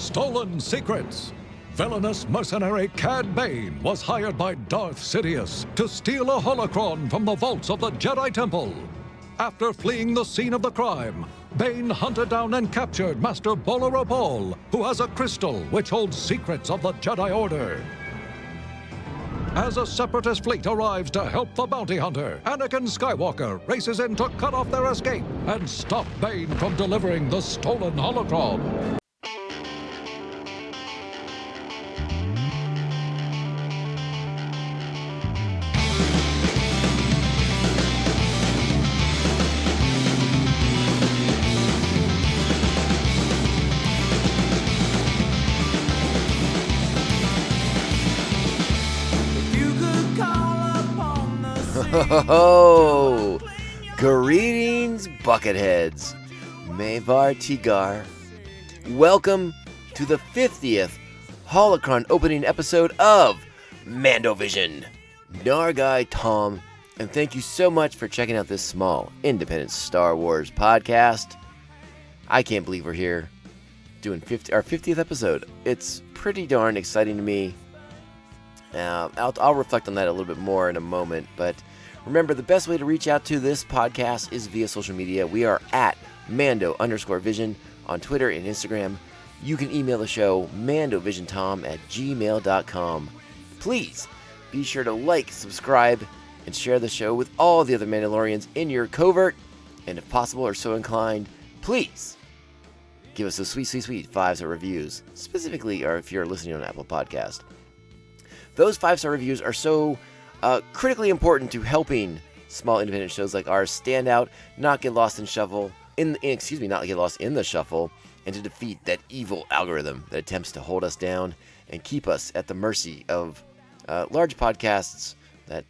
Stolen secrets. Villainous mercenary Cad Bane was hired by Darth Sidious to steal a holocron from the vaults of the Jedi Temple. After fleeing the scene of the crime, Bane hunted down and captured Master Bolero Ball, who has a crystal which holds secrets of the Jedi Order. As a separatist fleet arrives to help the bounty hunter, Anakin Skywalker races in to cut off their escape and stop Bane from delivering the stolen holocron. Oh, greetings, Bucketheads. Mevar Tigar. Welcome to the 50th Holocron opening episode of Mando Vision. Nargai Tom, and thank you so much for checking out this small, independent Star Wars podcast. I can't believe we're here doing our 50th episode. It's pretty darn exciting to me. I'll reflect on that a little bit more in a moment, but remember, the best way to reach out to this podcast is via social media. We are at Mando_Vision on Twitter and Instagram. You can email the show, mandovisiontom@gmail.com. Please be sure to like, subscribe, and share the show with all the other Mandalorians in your covert, and if possible or so inclined, please give us those sweet 5-star reviews, specifically, or if you're listening on Apple Podcast. Those 5-star reviews are so critically important to helping small independent shows like ours stand out, not get lost in the shuffle, and to defeat that evil algorithm that attempts to hold us down and keep us at the mercy of large podcasts that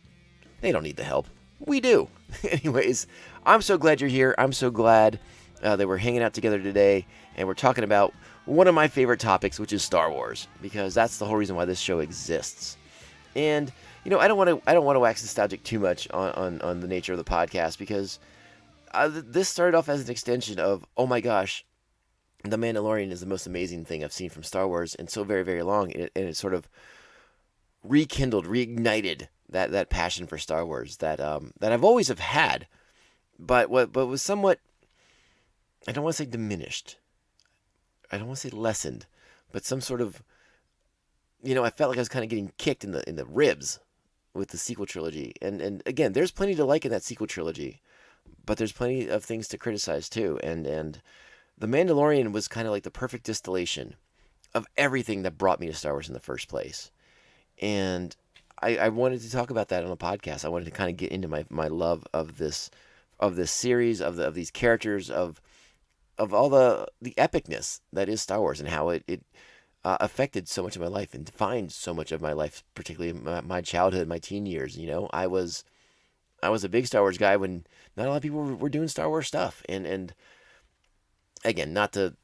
they don't need the help. We do. Anyways, I'm so glad you're here. I'm so glad that we're hanging out together today, and we're talking about one of my favorite topics, which is Star Wars, because that's the whole reason why this show exists. And I don't want to wax nostalgic too much on the nature of the podcast, because this started off as an extension of, oh my gosh, The Mandalorian is the most amazing thing I've seen from Star Wars in so very, very long, and it sort of reignited that passion for Star Wars that I've always have had, but was somewhat, I don't want to say diminished, I don't want to say lessened, but some sort of, I felt like I was kind of getting kicked in the ribs with the sequel trilogy. And again, there's plenty to like in that sequel trilogy, but there's plenty of things to criticize too. And The Mandalorian was kind of like the perfect distillation of everything that brought me to Star Wars in the first place. And I wanted to talk about that on a podcast. I wanted to kind of get into my love of this series, of these characters, of all the epicness that is Star Wars, and how it affected so much of my life and defined so much of my life, particularly my childhood, my teen years. I was a big Star Wars guy when not a lot of people were doing Star Wars stuff. And again, not to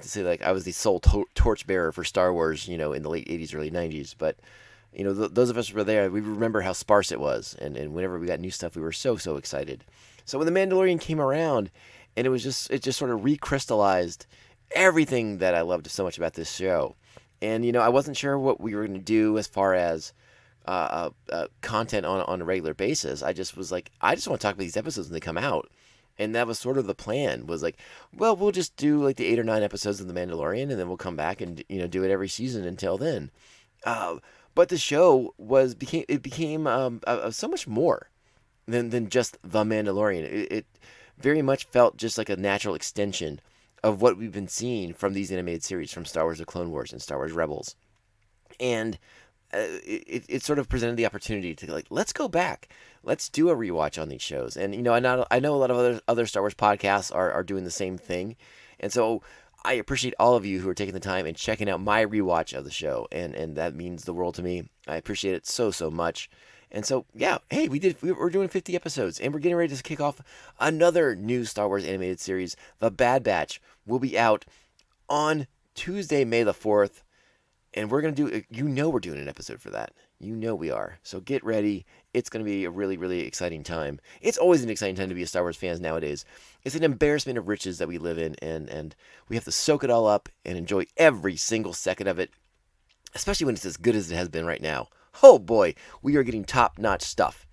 say like I was the sole torchbearer for Star Wars, in the late 80s, early 90s, but those of us who were there, we remember how sparse it was, and whenever we got new stuff, we were so excited. So when The Mandalorian came around, and it just sort of recrystallized everything that I loved so much about this show. And I wasn't sure what we were going to do as far as content on a regular basis. I just was like, I just want to talk about these episodes when they come out. And that was sort of the plan, was like, well, we'll just do like the 8 or 9 episodes of The Mandalorian, and then we'll come back and do it every season until then. But the show became so much more than just The Mandalorian. It very much felt just like a natural extension of what we've been seeing from these animated series, from Star Wars: The Clone Wars and Star Wars Rebels. And it sort of presented the opportunity to, like, let's go back. Let's do a rewatch on these shows. And, I know a lot of other Star Wars podcasts are doing the same thing. And so I appreciate all of you who are taking the time and checking out my rewatch of the show. And that means the world to me. I appreciate it so much. And so, yeah, hey, we're doing 50 episodes, and we're getting ready to kick off another new Star Wars animated series. The Bad Batch will be out on Tuesday, May the 4th, and we're going to do, we're doing an episode for that. You know we are. So get ready. It's going to be a really, really exciting time. It's always an exciting time to be a Star Wars fan nowadays. It's an embarrassment of riches that we live in, and we have to soak it all up and enjoy every single second of it, especially when it's as good as it has been right now. Oh boy, we are getting top-notch stuff.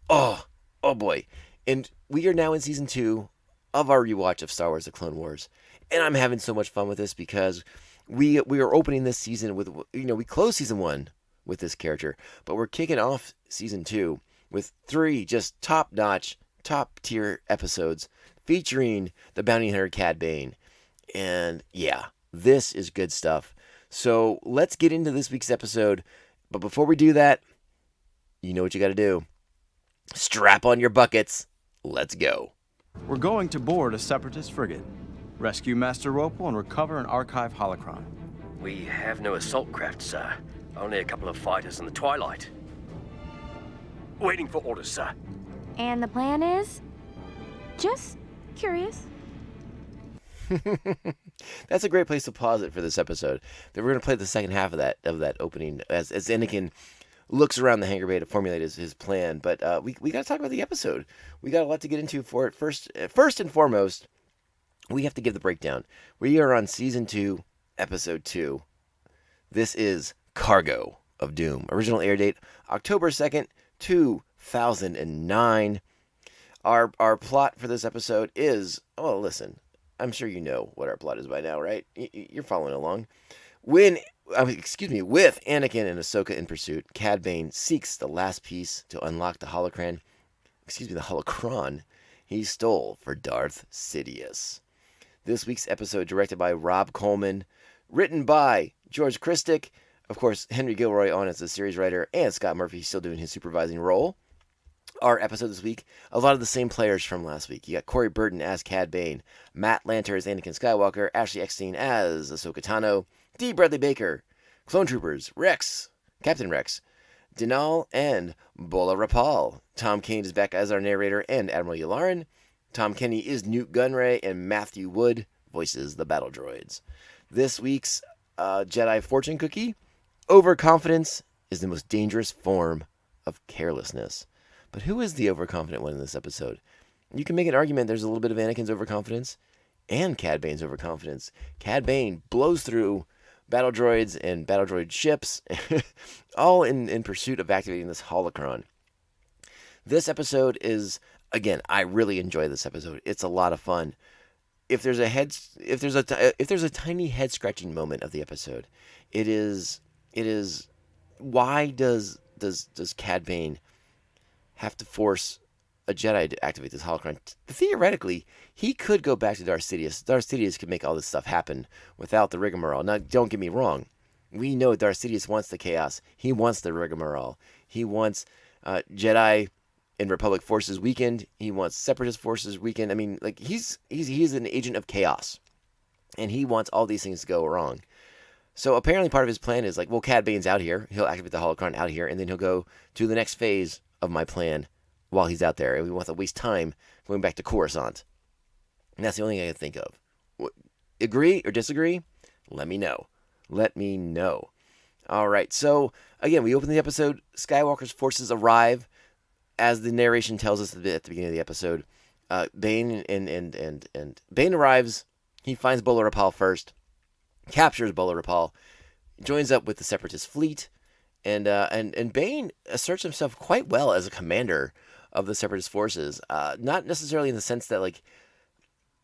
Oh boy. And we are now in season 2 of our rewatch of Star Wars The Clone Wars. And I'm having so much fun with this because we are opening this season with, we closed season 1 with this character, but we're kicking off season 2 with 3 just top-notch, top-tier episodes featuring the bounty hunter Cad Bane. And yeah, this is good stuff. So let's get into this week's episode. But before we do that, you know what you got to do. Strap on your buckets. Let's go. We're going to board a Separatist frigate, rescue Master Ropal, and recover an archive holocron. We have no assault craft, sir. Only a couple of fighters in the Twilight. Waiting for orders, sir. And the plan is? Just curious. That's a great place to pause it for this episode. Then we're going to play the second half of that opening as Anakin looks around the hangar bay to formulate his plan. But we got to talk about the episode. We got a lot to get into for it. First and foremost, we have to give the breakdown. We are on season 2, episode 2. This is Cargo of Doom. Original air date October 2nd, 2009. Our plot for this episode is, oh, listen, I'm sure you know what our plot is by now, right? You're following along. With Anakin and Ahsoka in pursuit, Cad Bane seeks the last piece to unlock the holocron he stole for Darth Sidious. This week's episode directed by Rob Coleman, written by George Christic, of course, Henry Gilroy on as the series writer, and Scott Murphy still doing his supervising role. Our episode this week, a lot of the same players from last week. You got Corey Burton as Cad Bane, Matt Lanter as Anakin Skywalker, Ashley Eckstein as Ahsoka Tano, D. Bradley Baker, Clone Troopers, Captain Rex, Dinal, and Bola Rapal. Tom Kane is back as our narrator and Admiral Yularen. Tom Kenny is Newt Gunray, and Matthew Wood voices the battle droids. This week's Jedi fortune cookie: overconfidence is the most dangerous form of carelessness. But who is the overconfident one in this episode? You can make an argument there's a little bit of Anakin's overconfidence and Cad Bane's overconfidence. Cad Bane blows through battle droids and battle droid ships, all in pursuit of activating this holocron. This episode is, again, I really enjoy this episode. It's a lot of fun. If there's a tiny head scratching moment of the episode, it is why does Cad Bane have to force a Jedi to activate this holocron? Theoretically, he could go back to Darth Sidious. Darth Sidious could make all this stuff happen without the rigmarole. Now, don't get me wrong. We know Darth Sidious wants the chaos. He wants the rigmarole. He wants Jedi and Republic forces weakened. He wants Separatist forces weakened. I mean, like he's an agent of chaos, and he wants all these things to go wrong. So apparently, part of his plan is like, well, Cad Bane's out here. He'll activate the holocron out here, and then he'll go to the next phase of my plan while he's out there, and we won't have to waste time going back to Coruscant. And that's the only thing I can think of. Agree or disagree? Let me know. All right, so again, we open the episode. Skywalker's forces arrive, as the narration tells us at the beginning of the episode. Bane and Bane arrives. He finds Bola Rapal first, captures Bola Rapal, joins up with the Separatist fleet, and Bane asserts himself quite well as a commander of the Separatist forces. Not necessarily in the sense that like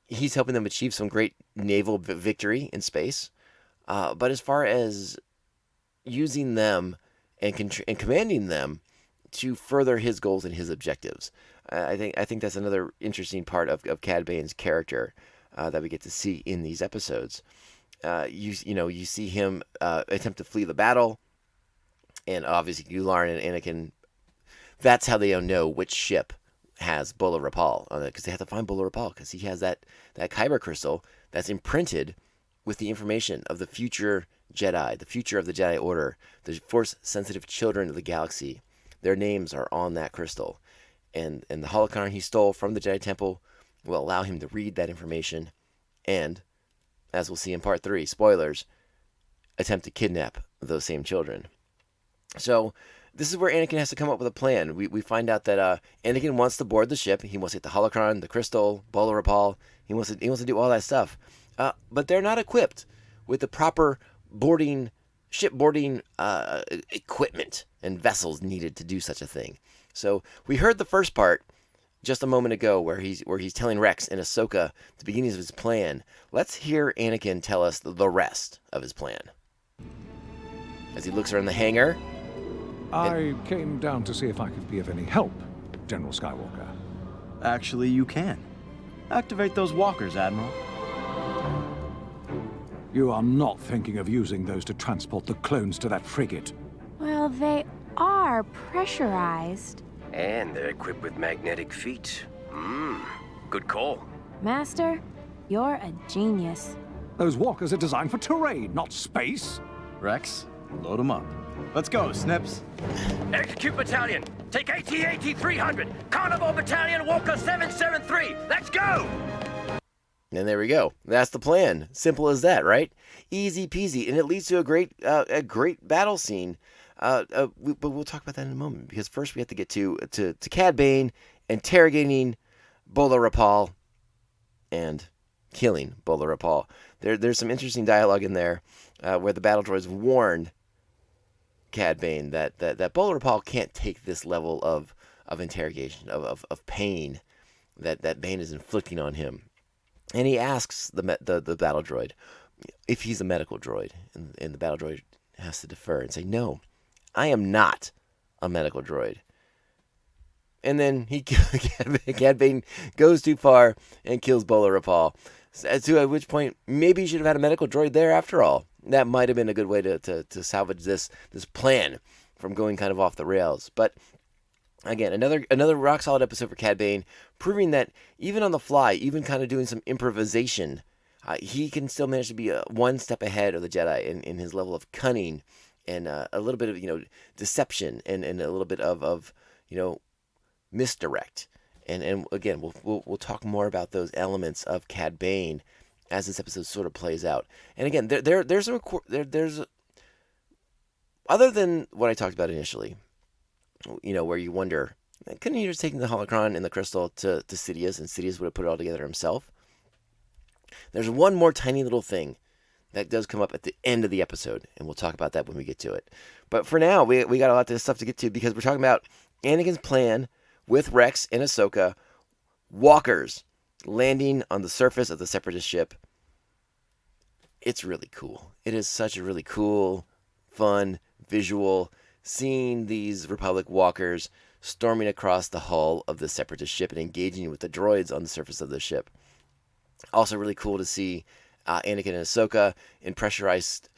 he's helping them achieve some great naval victory in space, but as far as using them and commanding them to further his goals and his objectives. I think that's another interesting part of Cad Bane's character that we get to see in these episodes. You see him attempt to flee the battle, and obviously Yularen and Anakin. That's how they know which ship has Bola Rapal on it, because they have to find Bola Rapal because he has that Kyber crystal that's imprinted with the information of the future Jedi, the future of the Jedi Order, the Force-sensitive children of the galaxy. Their names are on that crystal, and the holocron he stole from the Jedi Temple will allow him to read that information, and, as we'll see in Part 3, spoilers, attempt to kidnap those same children. So, this is where Anakin has to come up with a plan. We find out that Anakin wants to board the ship. He wants to get the holocron, the crystal, Bola Rapal. He wants to do all that stuff. But they're not equipped with the proper ship boarding equipment and vessels needed to do such a thing. So we heard the first part just a moment ago where he's telling Rex and Ahsoka the beginnings of his plan. Let's hear Anakin tell us the rest of his plan. As he looks around the hangar. I came down to see if I could be of any help, General Skywalker. Actually, you can. Activate those walkers, Admiral. You are not thinking of using those to transport the clones to that frigate. Well, they are pressurized. And they're equipped with magnetic feet. Good call. Master, you're a genius. Those walkers are designed for terrain, not space. Rex, load them up. Let's go, Snips. Execute Battalion! Take AT-AT 300! Carnival Battalion Walker 773! Let's go! And there we go. That's the plan. Simple as that, right? Easy peasy, and it leads to a great battle scene. But we'll talk about that in a moment, because first we have to get to Cad Bane interrogating Bola Rapal and killing Bola Rapal. There's some interesting dialogue in there where the battle droids warn Cad Bane that Bola Rapal can't take this level of interrogation, of pain that Bane is inflicting on him. And he asks the battle droid if he's a medical droid, and the battle droid has to defer and say, "No, I am not a medical droid." And then Cad Bane goes too far and kills Bola Rapal. At which point, maybe he should have had a medical droid there after all. That might have been a good way to salvage this plan from going kind of off the rails. But again, another rock solid episode for Cad Bane, proving that even on the fly, even kind of doing some improvisation, he can still manage to be one step ahead of the Jedi in his level of cunning and a little bit of deception and a little bit of misdirect. And again, we'll talk more about those elements of Cad Bane as this episode sort of plays out. And again, there's other than what I talked about initially, where you wonder, couldn't he just take the holocron and the crystal to Sidious, and Sidious would have put it all together himself? There's one more tiny little thing that does come up at the end of the episode, and we'll talk about that when we get to it. But for now, we got a lot of stuff to get to, because we're talking about Anakin's plan with Rex and Ahsoka, walkers landing on the surface of the Separatist ship. It's really cool. It is such a really cool, fun visual, seeing these Republic walkers storming across the hull of the Separatist ship and engaging with the droids on the surface of the ship. Also really cool to see Anakin and Ahsoka in pressurized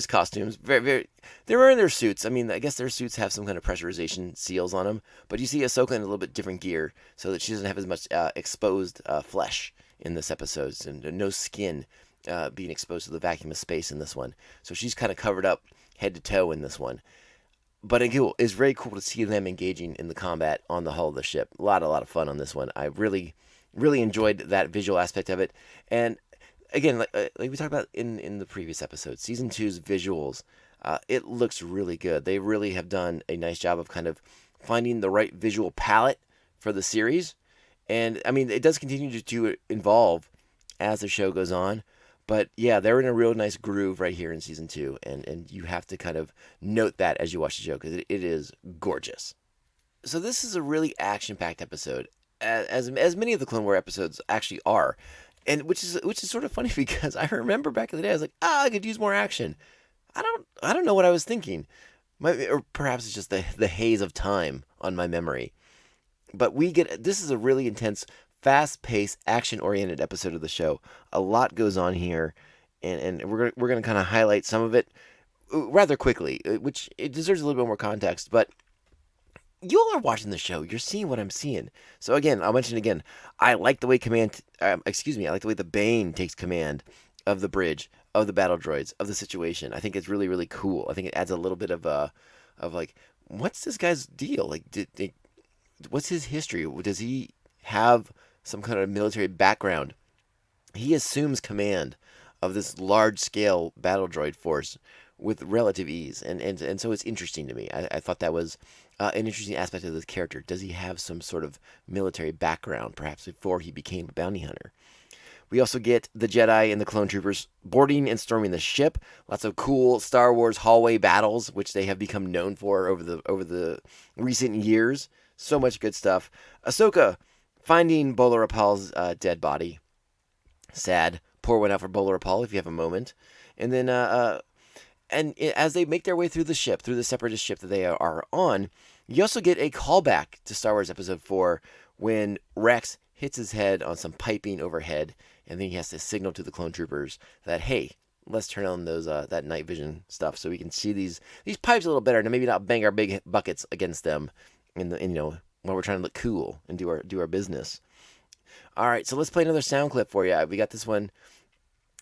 costumes. They're wearing their suits. I mean, I guess their suits have some kind of pressurization seals on them, but you see Ahsoka in a little bit different gear so that she doesn't have as much exposed flesh in this episode, and no skin being exposed to the vacuum of space in this one. So she's kind of covered up head to toe in this one. But it's very cool to see them engaging in the combat on the hull of the ship. A lot of fun on this one. I really, really enjoyed that visual aspect of it. And again, like we talked about in the previous episode, Season 2's visuals, it looks really good. They really have done a nice job of kind of finding the right visual palette for the series. And, I mean, it does continue to evolve as the show goes on. But, yeah, they're in a real nice groove right here in Season 2. And you have to kind of note that as you watch the show, because it is gorgeous. So this is a really action-packed episode, as many of the Clone Wars episodes actually are. And which is sort of funny, because I remember back in the day, I was like, I could use more action. I don't know what I was thinking. Or perhaps it's just the haze of time on my memory. But this is a really intense, fast-paced, action-oriented episode of the show. A lot goes on here, and we're going to kind of highlight some of it rather quickly, which it deserves a little bit more context. But you all are watching the show. You're seeing what I'm seeing. So again, I'll mention again, I like the way I like the way the Bane takes command of the bridge, of the battle droids, of the situation. I think it's really, really cool. I think it adds a little bit of like, what's this guy's deal? Like, what's his history? Does he have some kind of military background? He assumes command of this large-scale battle droid force with relative ease, and so it's interesting to me. I thought that was an interesting aspect of this character. Does he have some sort of military background, perhaps before he became a bounty hunter? We also get the Jedi and the clone troopers boarding and storming the ship. Lots of cool Star Wars hallway battles, which they have become known for over the recent years. So much good stuff. Ahsoka finding Bola Rapal's dead body. Sad. Pour one out for Bola Rapal if you have a moment. And then, as they make their way through the ship, through the Separatist ship that they are on, you also get a callback to Star Wars Episode 4 when Rex hits his head on some piping overhead, and then he has to signal to the clone troopers that, hey, let's turn on those that night vision stuff so we can see these pipes a little better, and maybe not bang our big buckets against them, while we're trying to look cool and do our business. All right, so let's play another sound clip for you. We got this one.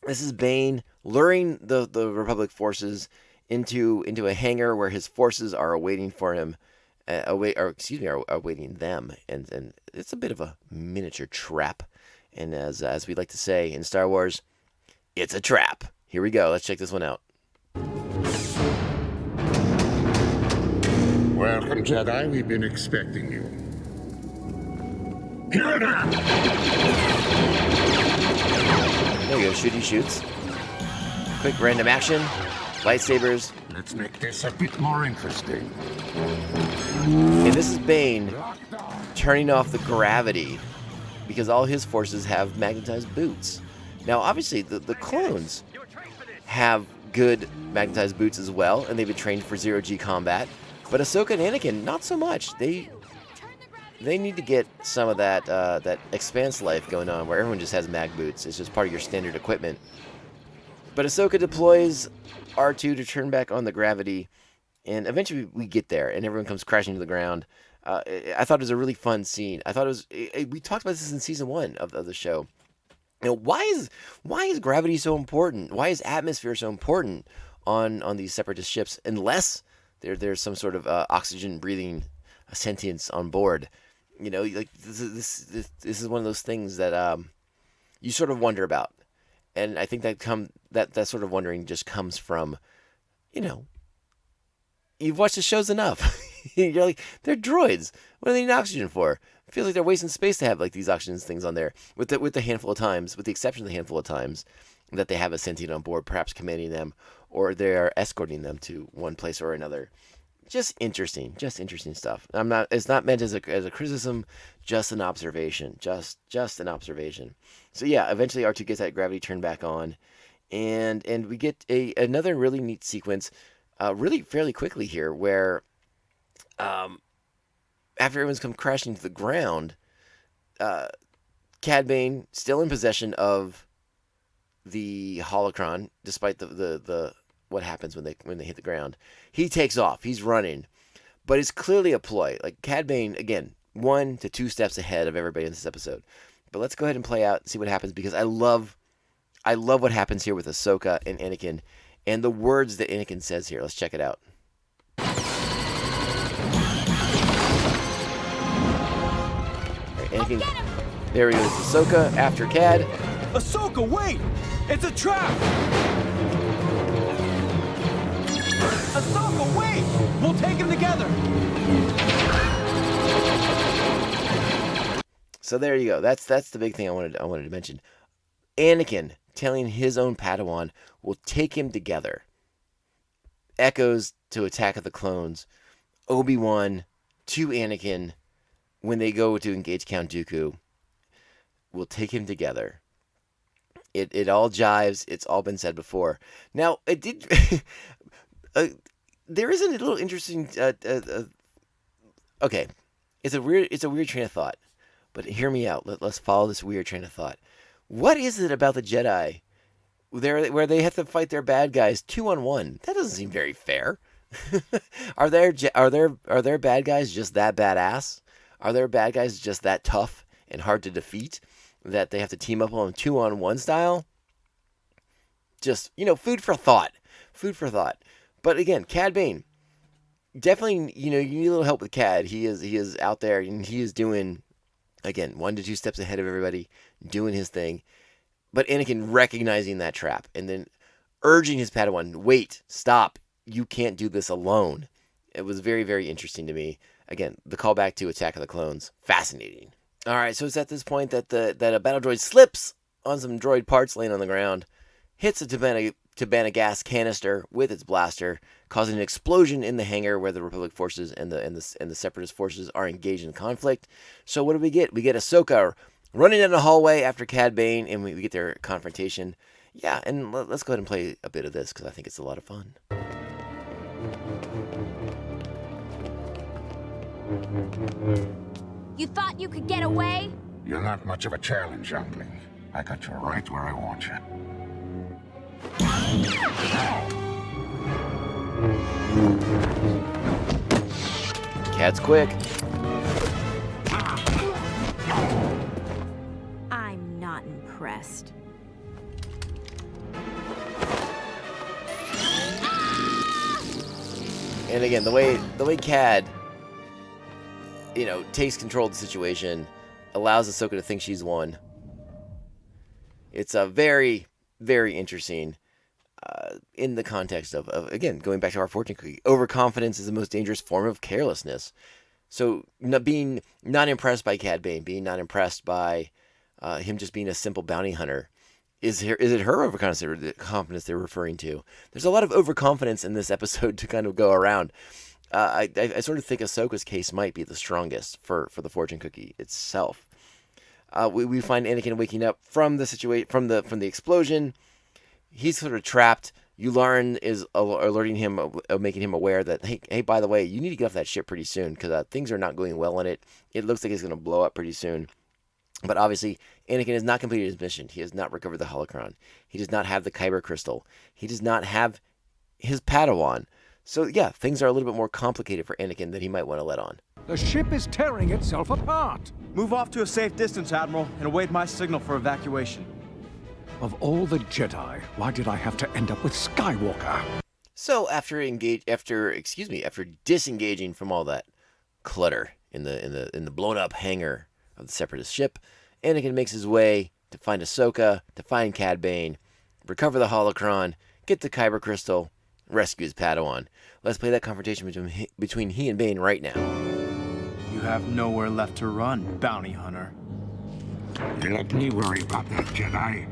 This is Bane luring the Republic forces into a hangar where his forces are awaiting for him, awaiting them, and it's a bit of a miniature trap. And as we like to say in Star Wars, it's a trap. Here we go. Let's check this one out. Welcome, Jedi. We've been expecting you. Here now! There you go. Shooty shoots. Quick random action. Lightsabers. Let's make this a bit more interesting. And this is Bane turning off the gravity because all his forces have magnetized boots. Now, obviously, the clones have good magnetized boots as well, and they've been trained for zero-G combat. But Ahsoka and Anakin, not so much. They need to get some of that expanse life going on, where everyone just has mag boots. It's just part of your standard equipment. But Ahsoka deploys R2 to turn back on the gravity, and eventually we get there, and everyone comes crashing to the ground. I thought it was a really fun scene. I thought it was. We talked about this in season 1 of the show. Why is gravity so important? Why is atmosphere so important on these separatist ships? Unless there's some sort of oxygen breathing sentience on board. Like this is one of those things that you sort of wonder about, and I think that sort of wondering just comes from, you've watched the shows enough. You're like, they're droids. What do they need oxygen for? It feels like they're wasting space to have like these oxygen things on there. With the handful of times, with the exception of the handful of times that they have a sentient on board, perhaps commanding them, or they're escorting them to one place or another. Just interesting stuff. It's not meant as a criticism, just an observation. Just an observation. So yeah, eventually R2 gets that gravity turned back on, and we get another really neat sequence, really fairly quickly here, where after everyone's come crashing to the ground, Cad Bane, still in possession of the holocron, despite the what happens when they hit the ground. He takes off. He's running, but it's clearly a ploy. Like Cad Bane, again, 1 to 2 steps ahead of everybody in this episode. But let's go ahead and play out and see what happens, because I love what happens here with Ahsoka and Anakin, and the words that Anakin says here. Let's check it out. Anakin, there he goes. Ahsoka after Cad. Ahsoka, wait! It's a trap! Ahsoka, wait! We'll take him together! So there you go. That's the big thing I wanted to mention. Anakin telling his own Padawan, we'll take him together. Echoes to Attack of the Clones. Obi-Wan to Anakin when they go to engage Count Dooku. We'll take him together. It all jives. It's all been said before. Now, it did... there is a little interesting... okay. It's a weird train of thought. But hear me out. Let's follow this weird train of thought. What is it about the Jedi where they have to fight their bad guys 2-on-1? That doesn't seem very fair. Are their bad guys just that badass? Are their bad guys just that tough and hard to defeat that they have to team up on 2-on-1 style? Just, food for thought. Food for thought. But again, Cad Bane, definitely, you need a little help with Cad. He is out there, and he is doing, again, 1 to 2 steps ahead of everybody, doing his thing. But Anakin recognizing that trap, and then urging his Padawan, wait, stop, you can't do this alone. It was very, very interesting to me. Again, the callback to Attack of the Clones, fascinating. All right, so it's at this point that a battle droid slips on some droid parts laying on the ground, hits a Tabana gas canister with its blaster, causing an explosion in the hangar where the Republic forces and the Separatist forces are engaged in conflict. So what do we get? We get Ahsoka running down the hallway after Cad Bane, and we get their confrontation. Yeah, and let's go ahead and play a bit of this because I think it's a lot of fun. You thought you could get away? You're not much of a challenge, youngling. I got you right where I want you. Cad's quick. I'm not impressed. And again, the way Cad, takes control of the situation, allows Ahsoka to think she's won. It's a very, very interesting in the context of, again, going back to our fortune cookie. Overconfidence is the most dangerous form of carelessness. So being not impressed by Cad Bane, being not impressed by him just being a simple bounty hunter, is it her overconfidence they're referring to? There's a lot of overconfidence in this episode to kind of go around. I sort of think Ahsoka's case might be the strongest for the fortune cookie itself. We find Anakin waking up from the situation, from the explosion. He's sort of trapped. Yularen is alerting him, making him aware that, hey, by the way, you need to get off that ship pretty soon because things are not going well in it. It looks like it's going to blow up pretty soon. But obviously, Anakin has not completed his mission. He has not recovered the holocron. He does not have the Kyber crystal. He does not have his Padawan. So yeah, things are a little bit more complicated for Anakin than he might want to let on. The ship is tearing itself apart. Move off to a safe distance, Admiral, and await my signal for evacuation. Of all the Jedi, why did I have to end up with Skywalker? So after disengaging from all that clutter in the blown up hangar of the Separatist ship, Anakin makes his way to find Ahsoka, to find Cad Bane, recover the holocron, get the Kyber crystal, rescue his Padawan. Let's play that confrontation between he and Bane right now. You have nowhere left to run, bounty hunter. Let me worry about that, Jedi.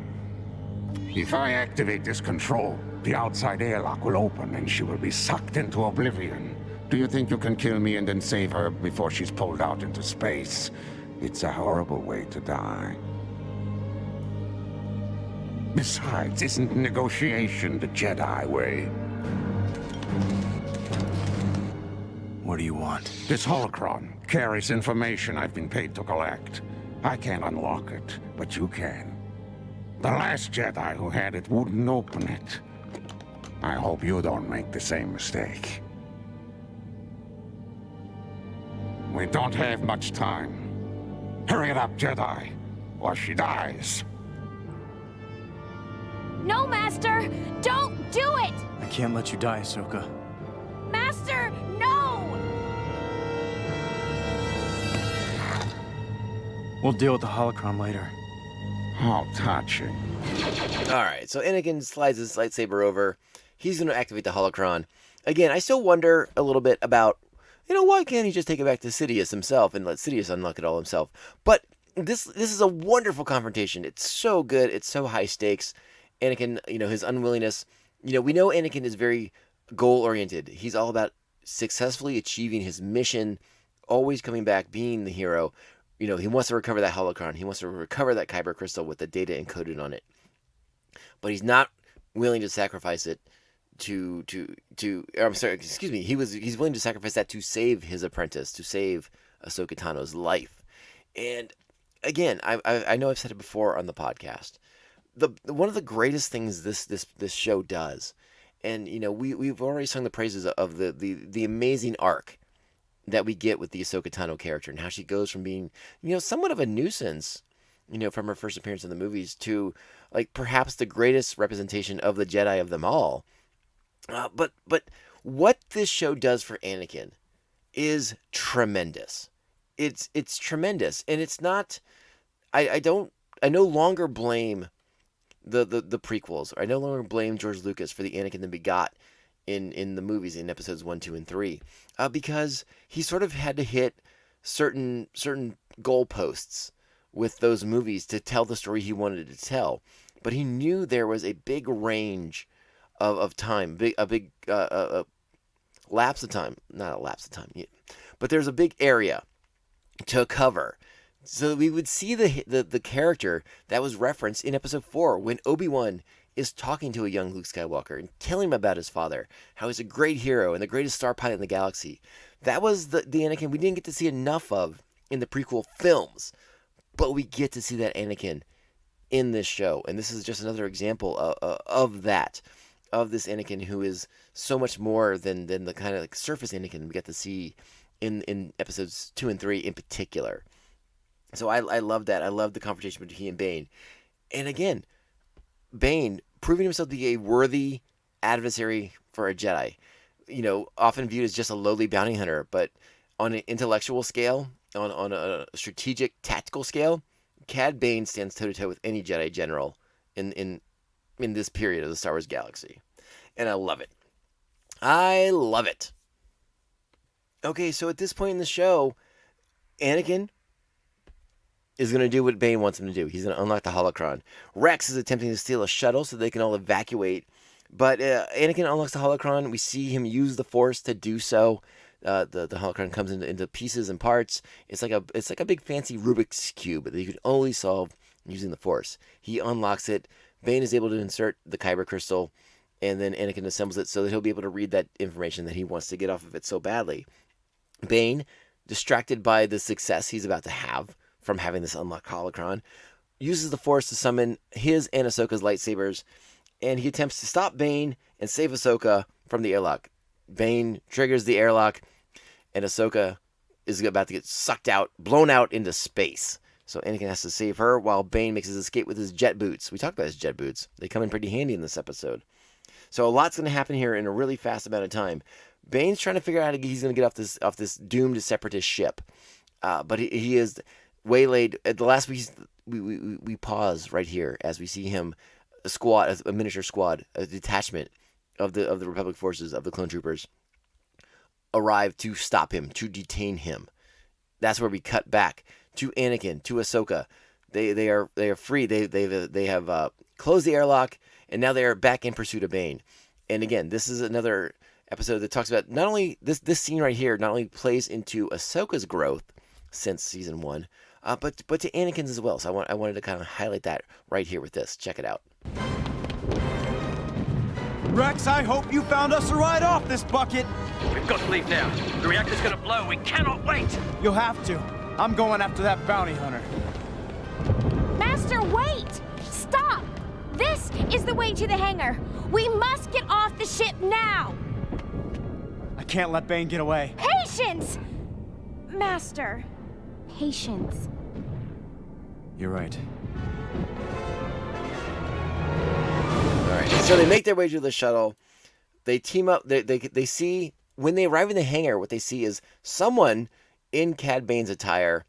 If I activate this control, the outside airlock will open and she will be sucked into oblivion. Do you think you can kill me and then save her before she's pulled out into space? It's a horrible way to die. Besides, isn't negotiation the Jedi way? What do you want? This holocron carries information I've been paid to collect. I can't unlock it, but you can. The last Jedi who had it wouldn't open it. I hope you don't make the same mistake. We don't have much time. Hurry it up, Jedi, or she dies. No, Master! Don't do it! I can't let you die, Ahsoka. Master, no! We'll deal with the holocron later. How touching. Alright, so Anakin slides his lightsaber over. He's going to activate the holocron. Again, I still wonder a little bit about, why can't he just take it back to Sidious himself and let Sidious unlock it all himself? But this is a wonderful confrontation. It's so good. It's so high stakes. Anakin, his unwillingness. We know Anakin is very goal-oriented. He's all about successfully achieving his mission, always coming back, being the hero. He wants to recover that holocron. He wants to recover that Kyber crystal with the data encoded on it. But he's not willing to sacrifice it he's willing to sacrifice that to save his apprentice, to save Ahsoka Tano's life. And again, I know I've said it before on the podcast. One of the greatest things this show does, and we've already sung the praises of the amazing arc that we get with the Ahsoka Tano character and how she goes from being, somewhat of a nuisance, from her first appearance in the movies to like perhaps the greatest representation of the Jedi of them all. But what this show does for Anakin is tremendous. It's tremendous, and it's not. I no longer blame the prequels. I no longer blame George Lucas for the Anakin that we got in the movies in episodes 1, 2, and 3, because he sort of had to hit certain goalposts with those movies to tell the story he wanted to tell. But he knew there was a big range of time, a big lapse of time, not a lapse of time, but there's a big area to cover. So we would see the character that was referenced in episode 4 when Obi-Wan is talking to a young Luke Skywalker and telling him about his father, how he's a great hero and the greatest star pilot in the galaxy. That was the Anakin we didn't get to see enough of in the prequel films, but we get to see that Anakin in this show. And this is just another example of that, of this Anakin who is so much more than the kind of like surface Anakin we get to see in episodes 2 and 3 in particular. So I love that. I love the confrontation between he and Bane. And again, Bane proving himself to be a worthy adversary for a Jedi. You know, often viewed as just a lowly bounty hunter, but on an intellectual scale, on a strategic, tactical scale, Cad Bane stands toe-to-toe with any Jedi general in this period of the Star Wars galaxy. And I love it. I love it. Okay, so at this point in the show, Anakin is going to do what Bane wants him to do. He's going to unlock the holocron. Rex is attempting to steal a shuttle so they can all evacuate. But Anakin unlocks the holocron. We see him use the Force to do so. The holocron comes into pieces and parts. It's like a big fancy Rubik's Cube that you can only solve using the Force. He unlocks it. Bane is able to insert the Kyber crystal, and then Anakin assembles it so that he'll be able to read that information that he wants to get off of it so badly. Bane, distracted by the success he's about to have from having this unlocked holocron, uses the Force to summon his and Ahsoka's lightsabers, and he attempts to stop Bane and save Ahsoka from the airlock. Bane triggers the airlock, and Ahsoka is about to get sucked out, blown out into space. So Anakin has to save her while Bane makes his escape with his jet boots. We talked about his jet boots. They come in pretty handy in this episode. So a lot's going to happen here in a really fast amount of time. Bane's trying to figure out how he's going to get off this doomed separatist ship. But he is waylaid. At the last we pause right here as we see him, a miniature squad, a detachment of the Republic forces, of the clone troopers, arrive to stop him, to detain him. That's where we cut back to Anakin, to Ahsoka. They are free. They have closed the airlock, and now they are back in pursuit of Bane. And again, this is another episode that talks about not only this scene right here not only plays into Ahsoka's growth since season 1, but to Anakin's as well. So I wanted to kind of highlight that right here with this. Check it out. Rex, I hope you found us a ride off this bucket. We've got to leave now. The reactor's gonna blow. We cannot wait. You'll have to. I'm going after that bounty hunter. Master, wait! Stop! This is the way to the hangar. We must get off the ship now! I can't let Bane get away. Patience! Master, patience. You're right. All right. So they make their way to the shuttle. They team up. They see, when they arrive in the hangar, what they see is someone in Cad Bane's attire.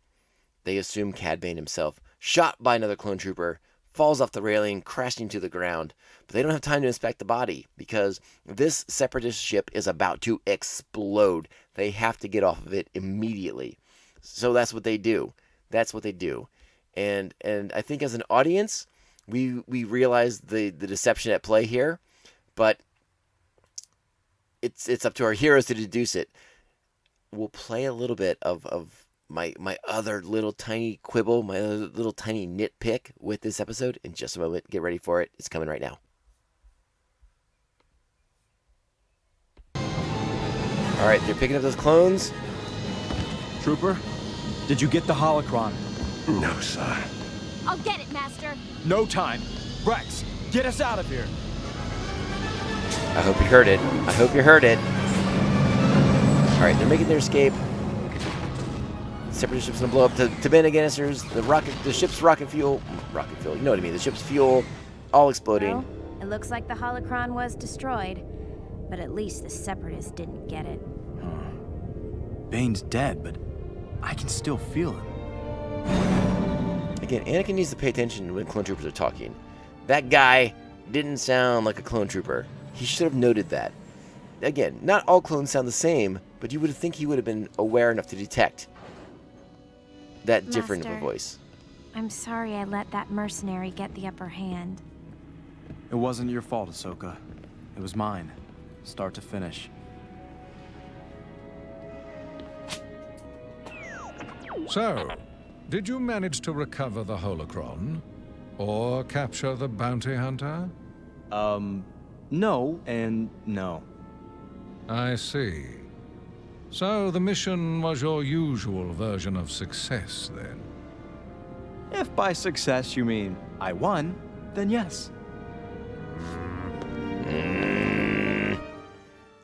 They assume Cad Bane himself, shot by another clone trooper, falls off the railing, crashing to the ground. But they don't have time to inspect the body because this separatist ship is about to explode. They have to get off of it immediately. So that's what they do. And I think as an audience, we realize the deception at play here, but it's up to our heroes to deduce it. We'll play a little bit of my other little tiny quibble, my other little tiny nitpick with this episode in just a moment. Get ready for it. It's coming right now. All right, they're picking up those clones. Trooper, did you get the holocron? No, sir. I'll get it, Master. No time. Rex, get us out of here. I hope you heard it. All right, they're making their escape. The separatist ship's gonna blow up to Bene Gennisters. The ship's rocket fuel. You know what I mean? The ship's fuel, all exploding. Well, it looks like the holocron was destroyed, but at least the separatists didn't get it. Bane's dead, but I can still feel him. Again, Anakin needs to pay attention when clone troopers are talking. That guy didn't sound like a clone trooper. He should have noted that. Again, not all clones sound the same, but you would think he would have been aware enough to detect that different of a Master. voice. I'm sorry I let that mercenary get the upper hand. It wasn't your fault, Ahsoka. It was mine, start to finish. So, did you manage to recover the holocron? Or capture the bounty hunter? No and no. I see. So the mission was your usual version of success, then? If by success you mean I won, then yes.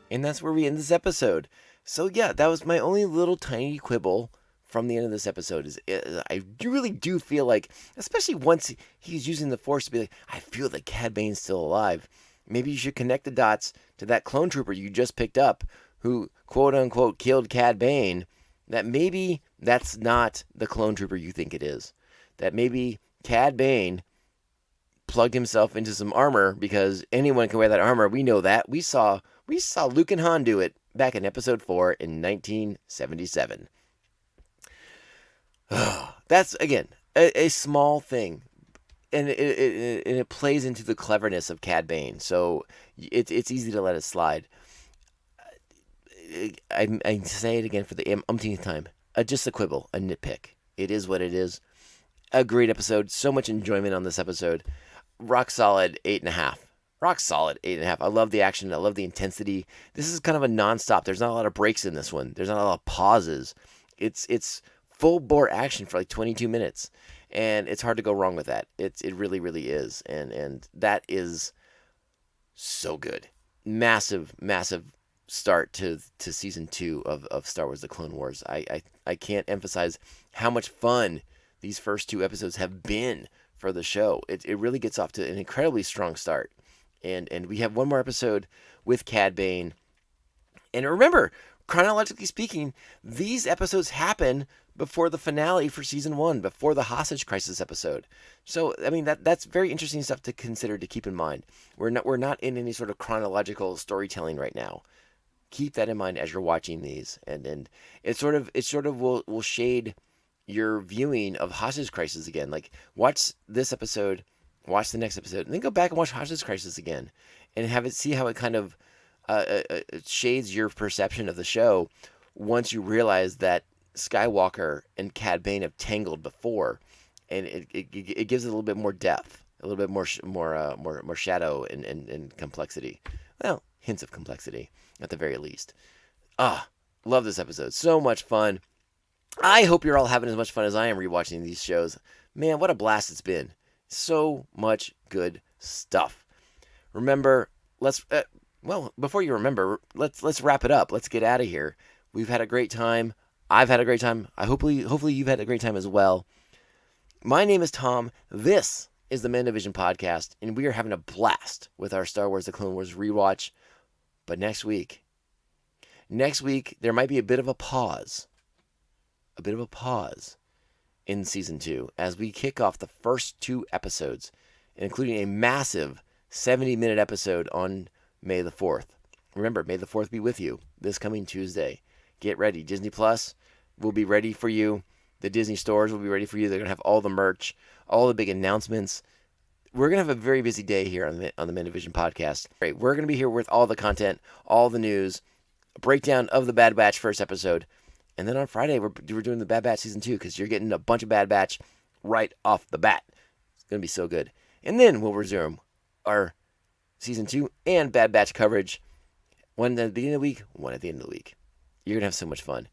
And that's where we end this episode. So yeah, that was my only little tiny quibble from the end of this episode. I really do feel like, especially once he's using the Force to be like, I feel that Cad Bane's still alive. Maybe you should connect the dots to that clone trooper you just picked up who, quote unquote, killed Cad Bane. That maybe that's not the clone trooper you think it is. That maybe Cad Bane plugged himself into some armor because anyone can wear that armor. We know that. We saw Luke and Han do it back in episode 4 in 1977. That's, again, a small thing. And it plays into the cleverness of Cad Bane. So it's easy to let it slide. I say it again for the umpteenth time. Just a quibble, a nitpick. It is what it is. A great episode. So much enjoyment on this episode. Rock solid 8.5. Rock solid 8.5. I love the action. I love the intensity. This is kind of a nonstop. There's not a lot of breaks in this one. There's not a lot of pauses. It's full bore action for like 22 minutes. And it's hard to go wrong with that. It really, really is. And that is so good. Massive, massive start to season 2 of Star Wars The Clone Wars. I can't emphasize how much fun these first 2 episodes have been for the show. It really gets off to an incredibly strong start. And we have one more episode with Cad Bane. And remember, chronologically speaking, these episodes happen before the finale for season 1, before the hostage crisis episode. So, I mean, that's very interesting stuff to consider, to keep in mind. We're not in any sort of chronological storytelling right now. Keep that in mind as you're watching these, and it sort of will shade your viewing of Hostage Crisis again. Like, watch this episode, watch the next episode, and then go back and watch Hostage Crisis again, and see how it kind of shades your perception of the show once you realize that Skywalker and Cad Bane have tangled before, and it gives it a little bit more depth, a little bit more shadow and complexity. Well, hints of complexity at the very least. Love this episode. So much fun. I hope you're all having as much fun as I am rewatching these shows. Man, what a blast it's been. So much good stuff. Remember, before you remember, let's wrap it up. Let's get out of here. We've had a great time. I've had a great time. Hopefully you've had a great time as well. My name is Tom. This is the Mandovision Podcast, and we are having a blast with our Star Wars The Clone Wars rewatch. But next week, there might be a bit of a pause in season 2 as we kick off the first 2 episodes, including a massive 70-minute episode on May the 4th. Remember, May the 4th be with you this coming Tuesday. Get ready. Disney Plus will be ready for you. The Disney stores will be ready for you. They're going to have all the merch, all the big announcements. We're going to have a very busy day here on the Mandovision Podcast. Great. We're going to be here with all the content, all the news, a breakdown of the Bad Batch first episode. And then on Friday, we're doing the Bad Batch Season 2 because you're getting a bunch of Bad Batch right off the bat. It's going to be so good. And then we'll resume our Season 2 and Bad Batch coverage. One at the beginning of the week, one at the end of the week. You're going to have so much fun.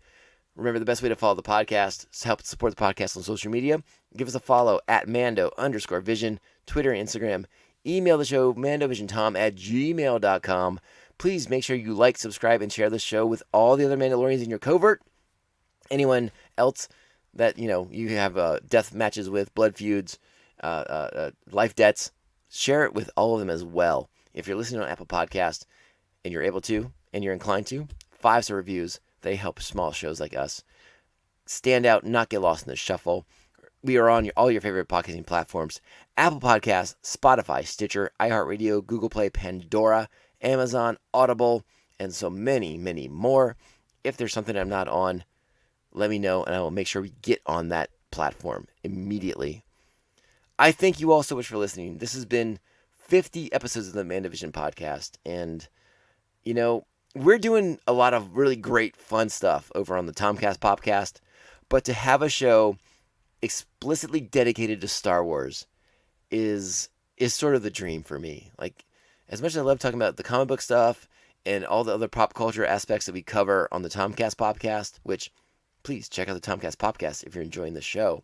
Remember, the best way to follow the podcast is to help support the podcast on social media. Give us a follow at Mando_Vision, Twitter and Instagram. Email the show, mandovisiontom@gmail.com. Please make sure you like, subscribe, and share the show with all the other Mandalorians in your covert. Anyone else that, you have death matches with, blood feuds, life debts, share it with all of them as well. If you're listening on Apple Podcast and you're able to, and you're inclined to, 5-star reviews. They help small shows like us stand out, not get lost in the shuffle. We are on all your favorite podcasting platforms: Apple Podcasts, Spotify, Stitcher, iHeartRadio, Google Play, Pandora, Amazon, Audible, and so many, many more. If there's something I'm not on, let me know, and I will make sure we get on that platform immediately. I thank you all so much for listening. This has been 50 episodes of the Mandovision podcast, and, you know, we're doing a lot of really great, fun stuff over on the Tomcast Popcast, but to have a show explicitly dedicated to Star Wars is sort of the dream for me. Like, as much as I love talking about the comic book stuff and all the other pop culture aspects that we cover on the Tomcast Popcast, which, please check out the Tomcast Popcast if you're enjoying the show.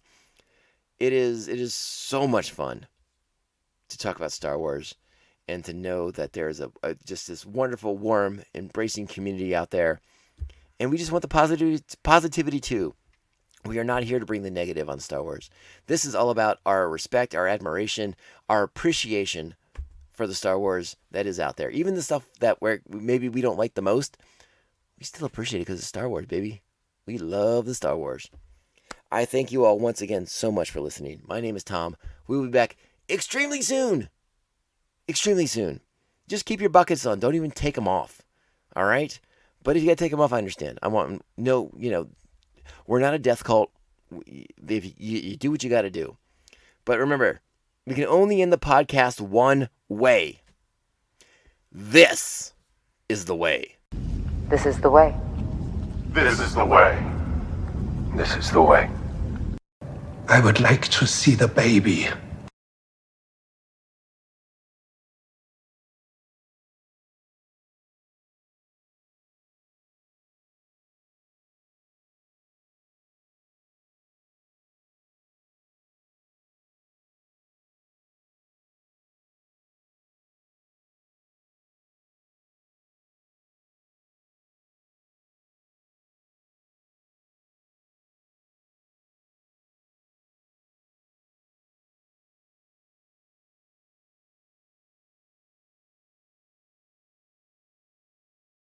It is so much fun to talk about Star Wars and to know that there's a just this wonderful, warm, embracing community out there. And we just want the positivity too. We are not here to bring the negative on Star Wars. This is all about our respect, our admiration, our appreciation for the Star Wars that is out there. Even the stuff that maybe we don't like the most, we still appreciate it because it's Star Wars, baby. We love the Star Wars. I thank you all once again so much for listening. My name is Tom. We will be back extremely soon. Extremely soon. Just keep your buckets on. Don't even take them off. All right? But if you got to take them off, I understand. We're not a death cult. If you do what you got to do. But remember, we can only end the podcast one way. This is the way. This is the way. This is the way. This is the way. I would like to see the baby.